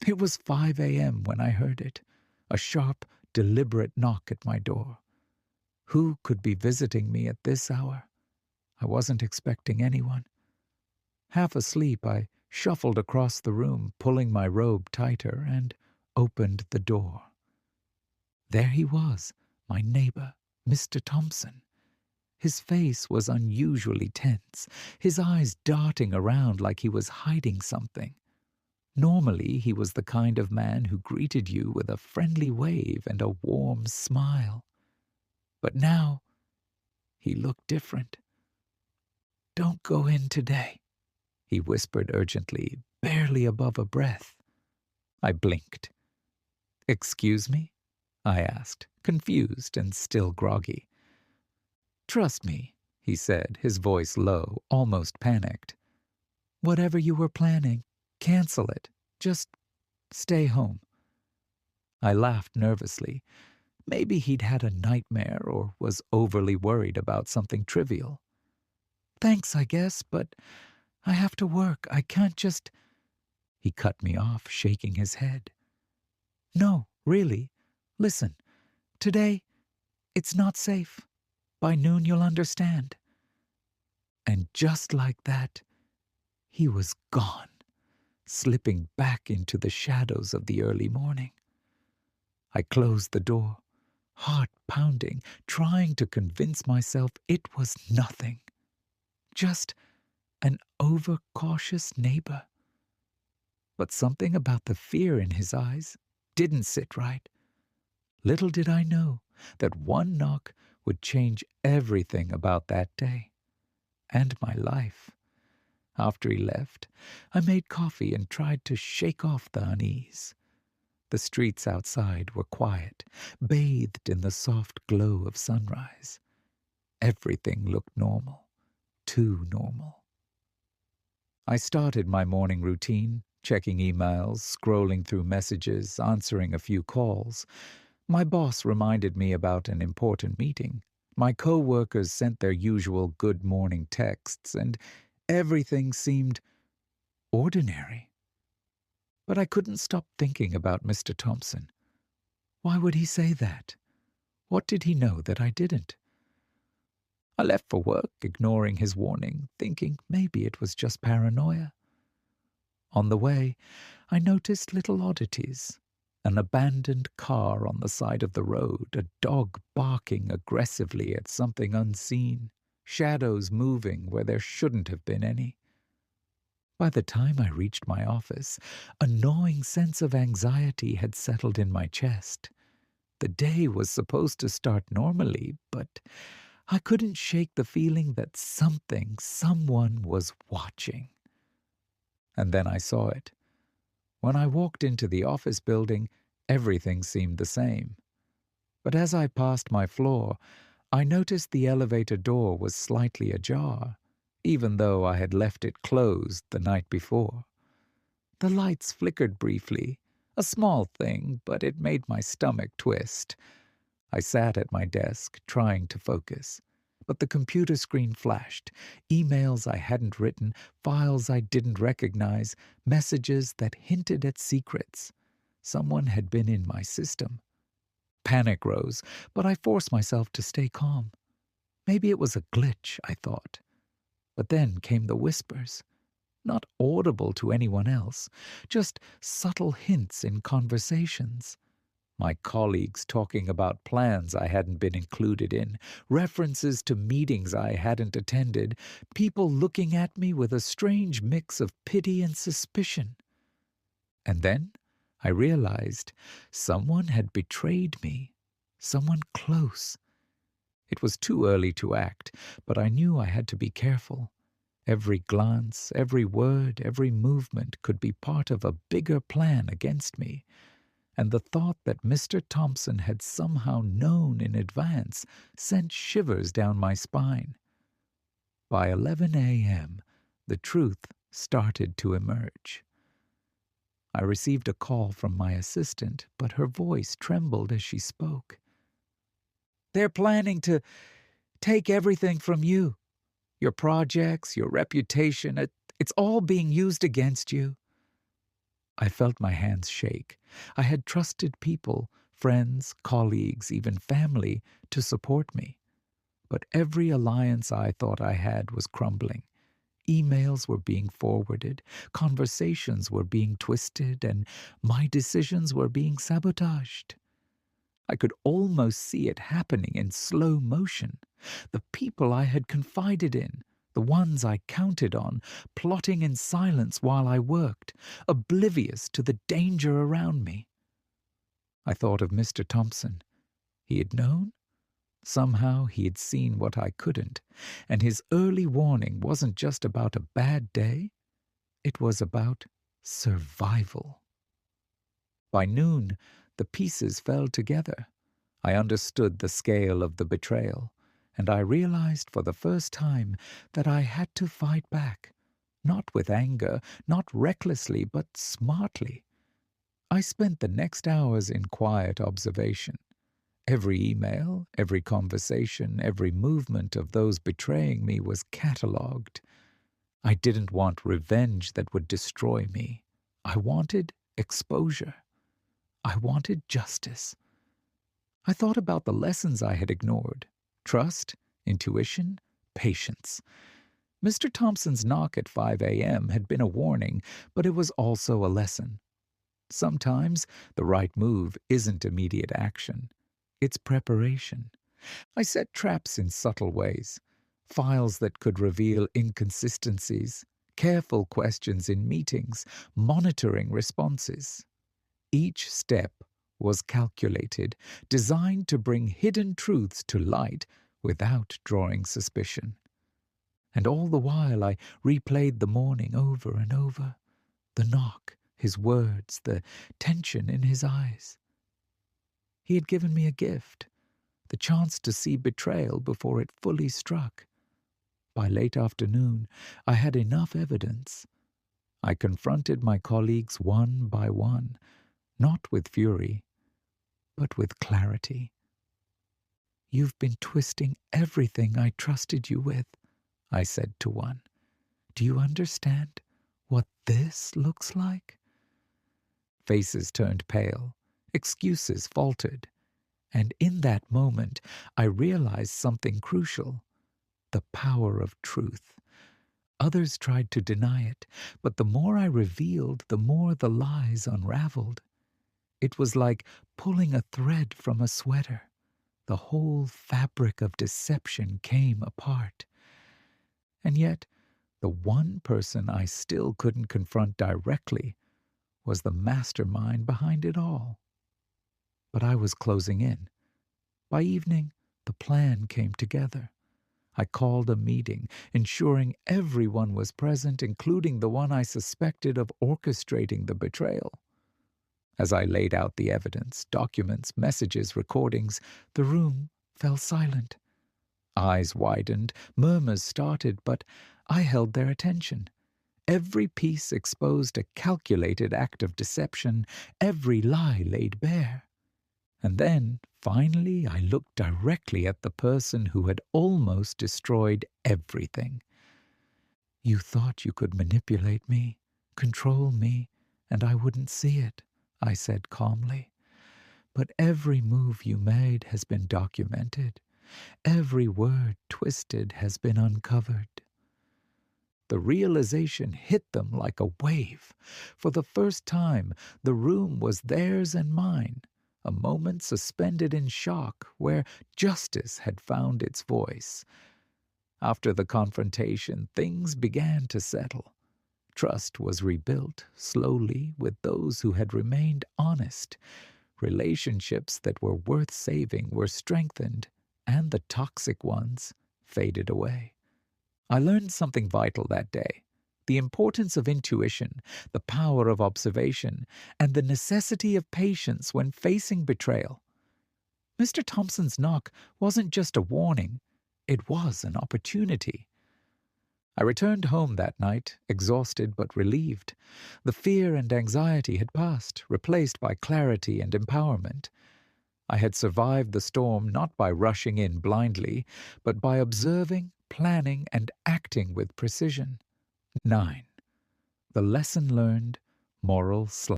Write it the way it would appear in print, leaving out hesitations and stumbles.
It was 5 a.m. when I heard it, a sharp, deliberate knock at my door. Who could be visiting me at this hour? I wasn't expecting anyone. Half asleep, I shuffled across the room, pulling my robe tighter, and opened the door. There he was, my neighbor, Mr. Thompson. His face was unusually tense, his eyes darting around like he was hiding something. Normally, he was the kind of man who greeted you with a friendly wave and a warm smile. But now, he looked different. "Don't go in today," he whispered urgently, barely above a breath. I blinked. "Excuse me?" I asked, confused and still groggy. "Trust me," he said, his voice low, almost panicked. "Whatever you were planning, cancel it. Just stay home." I laughed nervously. Maybe he'd had a nightmare or was overly worried about something trivial. "Thanks, I guess, but I have to work. I can't just—" He cut me off, shaking his head. "No, really. Listen, today, it's not safe. By noon you'll understand." And just like that, he was gone, slipping back into the shadows of the early morning. I closed the door, heart pounding, trying to convince myself it was nothing. Just an overcautious neighbor. But something about the fear in his eyes didn't sit right. Little did I know that one knock would change everything about that day and my life. After he left, I made coffee and tried to shake off the unease. The streets outside were quiet, bathed in the soft glow of sunrise. Everything looked normal, too normal. I started my morning routine, checking emails, scrolling through messages, answering a few calls. My boss reminded me about an important meeting. My co-workers sent their usual good morning texts, and everything seemed ordinary. But I couldn't stop thinking about Mr. Thompson. Why would he say that? What did he know that I didn't? I left for work, ignoring his warning, thinking maybe it was just paranoia. On the way, I noticed little oddities. An abandoned car on the side of the road, a dog barking aggressively at something unseen, shadows moving where there shouldn't have been any. By the time I reached my office, a gnawing sense of anxiety had settled in my chest. The day was supposed to start normally, but I couldn't shake the feeling that someone was watching. And then I saw it. When I walked into the office building, everything seemed the same. But as I passed my floor, I noticed the elevator door was slightly ajar, even though I had left it closed the night before. The lights flickered briefly, a small thing, but it made my stomach twist. I sat at my desk, trying to focus. But the computer screen flashed, emails I hadn't written, files I didn't recognize, messages that hinted at secrets. Someone had been in my system. Panic rose, but I forced myself to stay calm. Maybe it was a glitch, I thought. But then came the whispers. Not audible to anyone else, just subtle hints in conversations. My colleagues talking about plans I hadn't been included in, references to meetings I hadn't attended, people looking at me with a strange mix of pity and suspicion. And then I realized someone had betrayed me, someone close. It was too early to act, but I knew I had to be careful. Every glance, every word, every movement could be part of a bigger plan against me. And the thought that Mr. Thompson had somehow known in advance sent shivers down my spine. By 11 a.m., the truth started to emerge. I received a call from my assistant, but her voice trembled as she spoke. "They're planning to take everything from you. Your projects, your reputation, it's all being used against you." I felt my hands shake. I had trusted people, friends, colleagues, even family, to support me. But every alliance I thought I had was crumbling. Emails were being forwarded, conversations were being twisted, and my decisions were being sabotaged. I could almost see it happening in slow motion. The people I had confided in, the ones I counted on, plotting in silence while I worked, oblivious to the danger around me. I thought of Mr. Thompson. He had known? Somehow he had seen what I couldn't, and his early warning wasn't just about a bad day, it was about survival. By noon, the pieces fell together. I understood the scale of the betrayal, and I realized for the first time that I had to fight back, not with anger, not recklessly, but smartly. I spent the next hours in quiet observation. Every email, every conversation, every movement of those betraying me was catalogued. I didn't want revenge that would destroy me. I wanted exposure. I wanted justice. I thought about the lessons I had ignored: trust, intuition, patience. Mr. Thompson's knock at 5 a.m. had been a warning, but it was also a lesson. Sometimes the right move isn't immediate action. It's preparation. I set traps in subtle ways, files that could reveal inconsistencies, careful questions in meetings, monitoring responses. Each step was calculated, designed to bring hidden truths to light without drawing suspicion. And all the while I replayed the morning over and over. The knock, his words, the tension in his eyes. He had given me a gift, the chance to see betrayal before it fully struck. By late afternoon, I had enough evidence. I confronted my colleagues one by one, not with fury, but with clarity. "You've been twisting everything I trusted you with," I said to one. "Do you understand what this looks like?" Faces turned pale, excuses faltered, and in that moment I realized something crucial: the power of truth. Others tried to deny it, but the more I revealed, the more the lies unraveled. It was like pulling a thread from a sweater. The whole fabric of deception came apart. And yet, the one person I still couldn't confront directly was the mastermind behind it all. But I was closing in. By evening, the plan came together. I called a meeting, ensuring everyone was present, including the one I suspected of orchestrating the betrayal. As I laid out the evidence, documents, messages, recordings, the room fell silent. Eyes widened, murmurs started, but I held their attention. Every piece exposed a calculated act of deception, every lie laid bare. And then, finally, I looked directly at the person who had almost destroyed everything. "You thought you could manipulate me, control me, and I wouldn't see it," I said calmly. "But every move you made has been documented. Every word twisted has been uncovered." The realization hit them like a wave. For the first time, the room was theirs and mine, a moment suspended in shock where justice had found its voice. After the confrontation, things began to settle. Trust was rebuilt, slowly, with those who had remained honest. Relationships that were worth saving were strengthened, and the toxic ones faded away. I learned something vital that day: the importance of intuition, the power of observation, and the necessity of patience when facing betrayal. Mr. Thompson's knock wasn't just a warning, it was an opportunity. I returned home that night, exhausted but relieved. The fear and anxiety had passed, replaced by clarity and empowerment. I had survived the storm not by rushing in blindly, but by observing, planning, and acting with precision. 9. The lesson learned: Moral